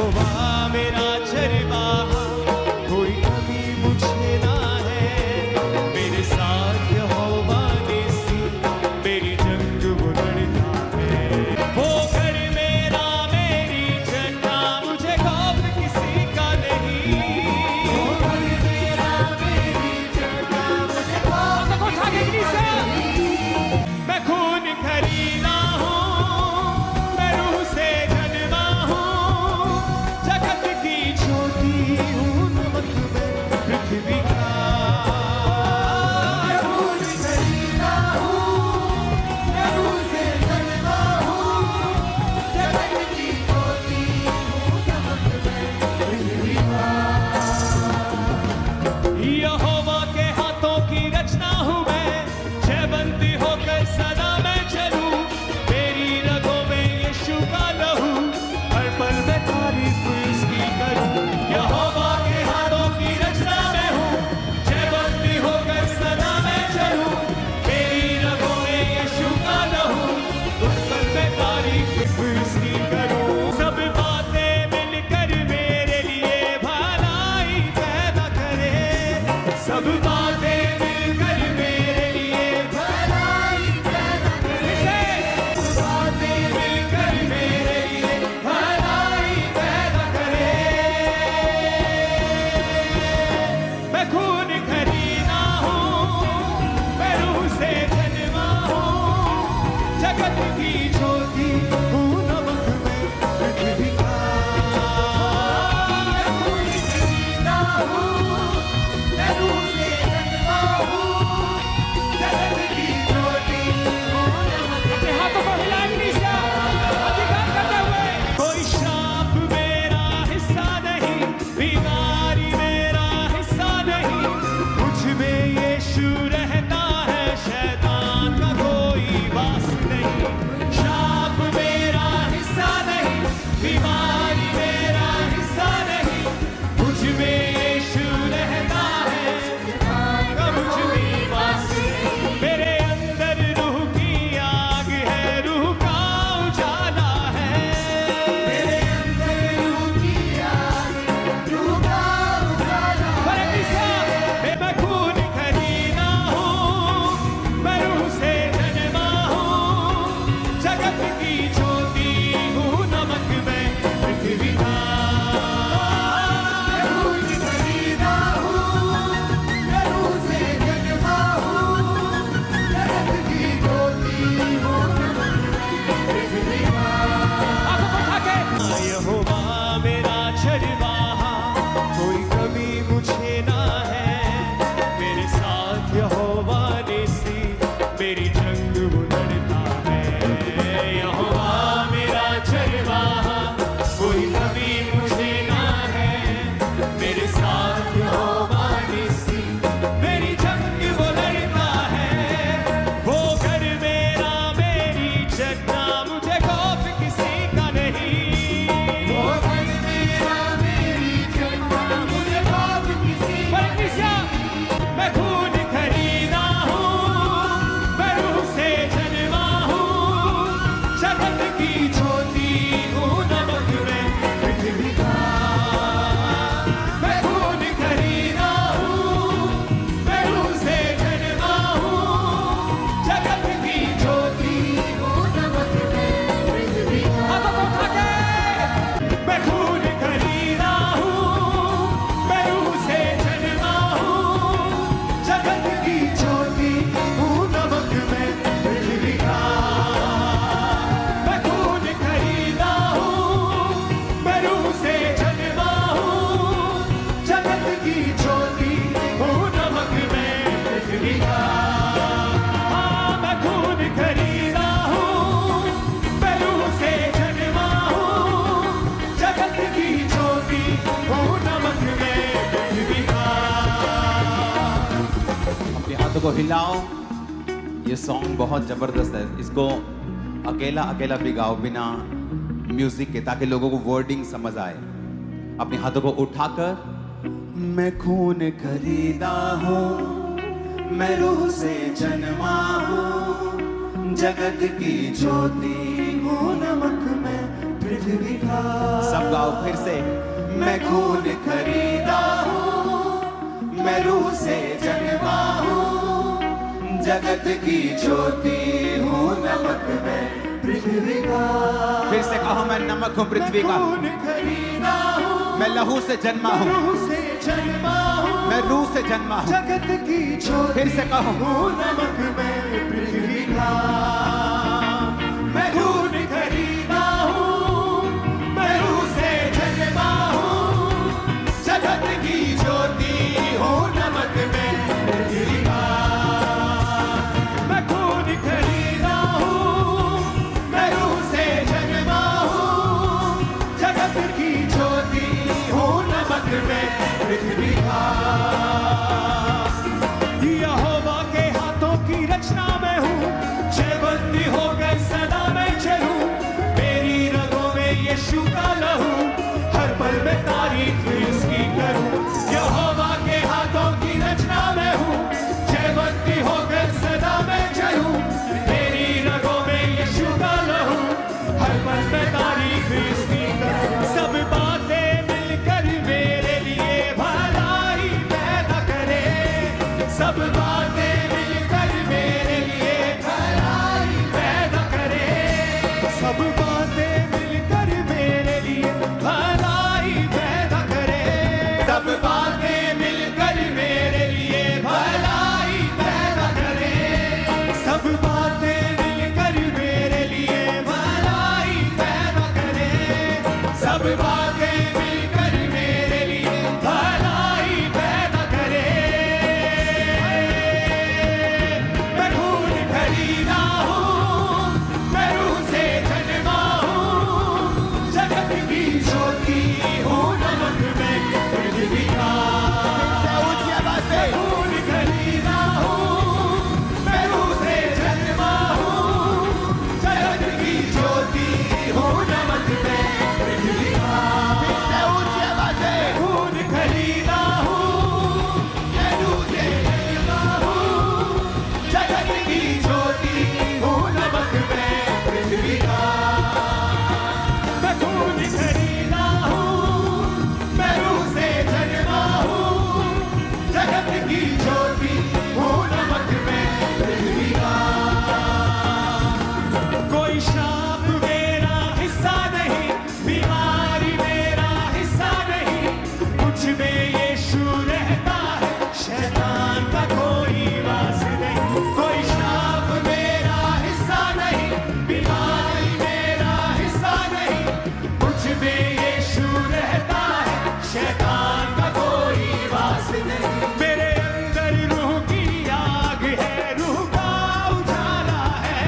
यहोवा मेरा चरवाहा, कोई कमी मुझे ना है। मेरे साथ यहोवा निस्सी, मेरी जंग वो लड़ता है। वो घर मेरा मेरी जन्ना, मुझे खौफ किसी का नहीं। वो घर मेरा मेरी जन्ना, मुझे खौफ किसी का नहीं। मैं खून खरीदा हूँ, मैं रूह से जन्मा हूँ, जगत की ज्योति हूँ, नमक मैं पृथ्वी का। मैं खून खरीदा हूँ, मैं रूह से जन्मा हूँ, जगत की ज्योति हूँ, नमक मैं पृथ्वी का। यहोवा के हाथों की रचना हूँ मैं, जयवंती होकर सदा मैं चलूं। मेरी रगों में यीशु का लहू, हर पल मैं तारीफ इसकी करूं। यहोवा के हाथों की रचना मैं हूँ, जयवंती होकर सदा मैं चलूं। मेरी रगों में यीशु का लहू, हर पल मैं तारीफ इसकी करूं। सब बातें मिलकर मेरे लिए भलाई पैदा करे, सब बातें मिलकर मेरे लिए भलाई पैदा करे। सब बातें मिलकर मेरे लिए भलाई पैदा करे। मैं खून खरीदा हूँ, मैं रूह से जन्मा हूँ, जगत की ज्योति हूँ, नमक मैं पृथ्वी का। मैं खून खरीदा हूँ, मैं रूह से जन्मा हूँ, जगत की ज्योति हूँ, नमक। अपने हाथों को हिला कलीसिया, अधिकार करते हुए। कोई श्राप मेरा हिस्सा नहीं, बीमारी मेरा हिस्सा नहीं, मुझ में यीशु रहता है, शैतान का कोई वास नहीं। श्राप मेरा हिस्सा नहीं, बीमारी मेरा हिस्सा नहीं, मुझ में यीशु रहता है, शैतान का मुझ में वास नहीं। मेरे अंदर रूह की आग है, रूह का उजाला है। मेरे अंदर रूह की आग, रूह का उजाला है। मैं खून खरीदा हूँ, मैं रूह से जन्मा हूँ, जगत की ज्योति हूँ, नमक मैं पृथ्वी का। मैं खून खरीदा हूँ, मैं रूह से जन्मा हूँ, जगत की ज्योति हूँ, नमक मैं पृथ्वी का। यहोवा मेरा चरवाहा, कोई कमी मुझे ना है। मेरे साथ यहोवा निस्सी, मेरी जंग वो लड़ता है। यहोवा मेरा चरवाहा, कोई कमी मुझे ना है। मेरे साथ यहोवा निस्सी, मेरी जंग वो लड़ता है। वो घर मेरा मेरी जन्ना, मुझे खौफ किसी का नहीं। वो घर मेरा मेरी जन्ना, मुझे खौफ किसी का नहीं। मैं खून खरीदा हूँ, मैं रूह से जन्मा हूँ, जगत की ज्योति हूँ, नमक मैं पृथ्वी का। मैं खून खरीदा हूँ, मैं रूह से जन्मा हूँ, जगत की ज्योति हूँ, नमक मैं पृथ्वी का। मैं खून खरीदा हूँ, मैं रूह से जन्मा हूँ, जगत की ज्योति हूँ, नमक मैं पृथ्वी का। मैं खून खरीदा हूँ, मैं रूह से जन्मा हूँ, जगत की ज्योति हूँ, नमक मैं पृथ्वी का। हाँ, मैं खून खरीदा हूँ, मैं रूह से जन्मा हूँ, जगत की ज्योति हूँ, नमक मैं पृथ्वी का। अपने हाथों को हिलाओ। ये सॉन्ग बहुत जबरदस्त है, इसको अकेला अकेला भी गाओ बिना म्यूजिक के, ताकि लोगों को वर्डिंग समझ आए। अपने हाथों को उठाकर। मैं खून खरीदा हूँ, मैं रूह से जन्मा हूँ, जगत की ज्योति हूँ, नमक मैं पृथ्वी का। सब गाओ फिर से। मैं खून खरीदा हूँ, मैं रूह से जन्मा हूँ, जगत की ज्योति हूँ, नमक मैं पृथ्वी का। फिर से कहो, मैं नमक हूँ पृथ्वी का। खून खरीदा हूँ, मैं लहू से जन्मा हूँ, रूह से जन्मा हूँ, मैं रूह से जन्मा हूँ। जगत की ज्योति फिर से कहो, हूँ, नमक मैं पृथ्वी का। मैं खून खरीदा हूँ, मैं रूह से जन्मा हूँ, जगत की ज्योति हूँ, नमक मैं पृथ्वी का। मैं खून खरीदा हूँ, मैं रूह से जन्मा हूँ, जगत की ज्योति हूँ, नमक मैं पृथ्वी का। यहोवा के हाथों की रचना मैं हूँ, जयवंती हो गई सदा मैं चलूं। मेरी रगों में यीशु का लहू, हर पल में तारीफ इसकी करूं। यहोवा के हाथों की रचना मैं हूँ, जयवंती हो गई सदा मैं चलूं। मेरी रगों में यीशु का लहू, हर पल में तारीफ इसकी करूं। सब बातें मिलकर मेरे लिए भलाई पैदा करे, सब बातें मिलकर मेरे लिए भलाई पैदा करे, सब बातें मिलकर मेरे लिए भलाई पैदा करे, सब बातें मिलकर मेरे लिए भलाई पैदा करे, सब बातें मिलकर मेरे लिए भलाई पैदा करे, सब बातें मिलकर मेरे लिए भलाई पैदा करे। मैं खून खरीदा हूँ, मैं रूह से जन्मा हूँ, जगत की ज्योति हूँ, नमक मैं पृथ्वी का। ऊंची आवाज से। मैं खून खरीदा हूँ, मैं रूह से जन्मा हूँ, जगत की ज्योति हूँ, नमक मैं पृथ्वी का। ऊंची आवाज से। खून खरीदा हूँ, मैं रूह से जन्मा हूँ, जगत की ज्योति हूँ, नमक मैं पृथ्वी का। मैं खून खरीदा हूँ, मैं रूह से जन्मा हूँ, जगत की ज्योति हूँ, नमक मैं पृथ्वी का। कोई श्राप मेरा हिस्सा नहीं, बीमारी मेरा हिस्सा नहीं, कुछ में यीशु रहता है, शैतान का कोई वास नहीं। कोई श्राप मेरा हिस्सा नहीं, बीमारी मेरा हिस्सा नहीं, कुछ में यीशु रहता है, शैतान का कोई वास नहीं। मेरे अंदर रूह की आग है, रूह का उजाला है,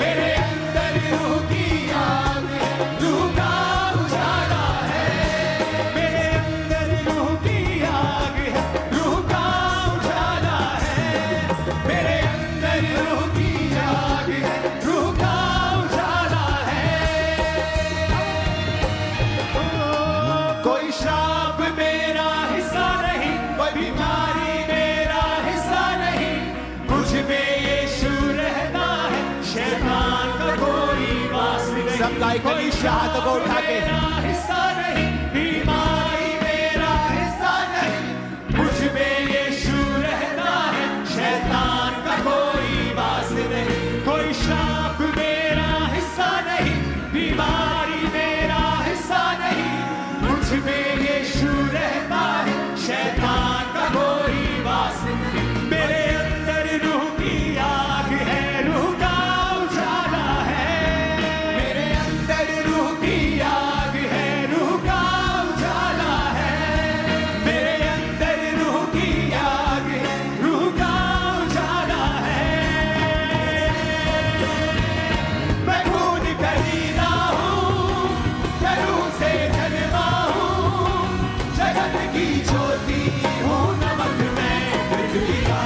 मेरे अंदर रूह की आग है, रूह का उजाला है, मेरे अंदर रूह की आग है, रूह का उजाला है, मेरे अंदर रूह की आग है, रूह का उजाला है। कोई श्राप मेरा हिस्सा नहीं, कोई बीमारी मेरा हिस्सा नहीं, कुछ में यीशु रहता है, शैतान का कोई वास नहीं। सब गायकों कोई नीचे हाथों को उठा के। मेरा हिस्सा नहीं, बीमारी मेरा हिस्सा नहीं, कुछ में यीशु रहता है, शैतान का कोई वास नहीं। कोई श्राप मेरा हिस्सा नहीं, बीमारी मेरा हिस्सा नहीं, कुछ में यीशु रहता है, शैतान का कोई वास नहीं। मेरे अंदर रूह की आग है, रूह का उजाला है, मेरे अंदर रूह की आग है, रूह का उजाला है, मेरे अंदर रूह की आग है, रूह का उजाला है। मैं खून खरीदा हूँ, मैं रूह से जन्मा हूँ, जगत की ज्योति हूँ, नमक मैं पृथ्वी का।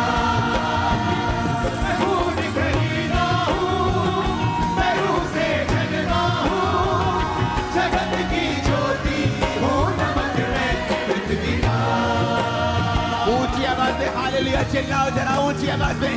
मैं खून खरीदा हूँ, मैं रूह से जन्मा हूँ, जगत की ज्योति हूँ, नमक मैं पृथ्वी का। ऊंची आवाज में हालेलुया चिल्लाओ जरा ऊंची आवाज में।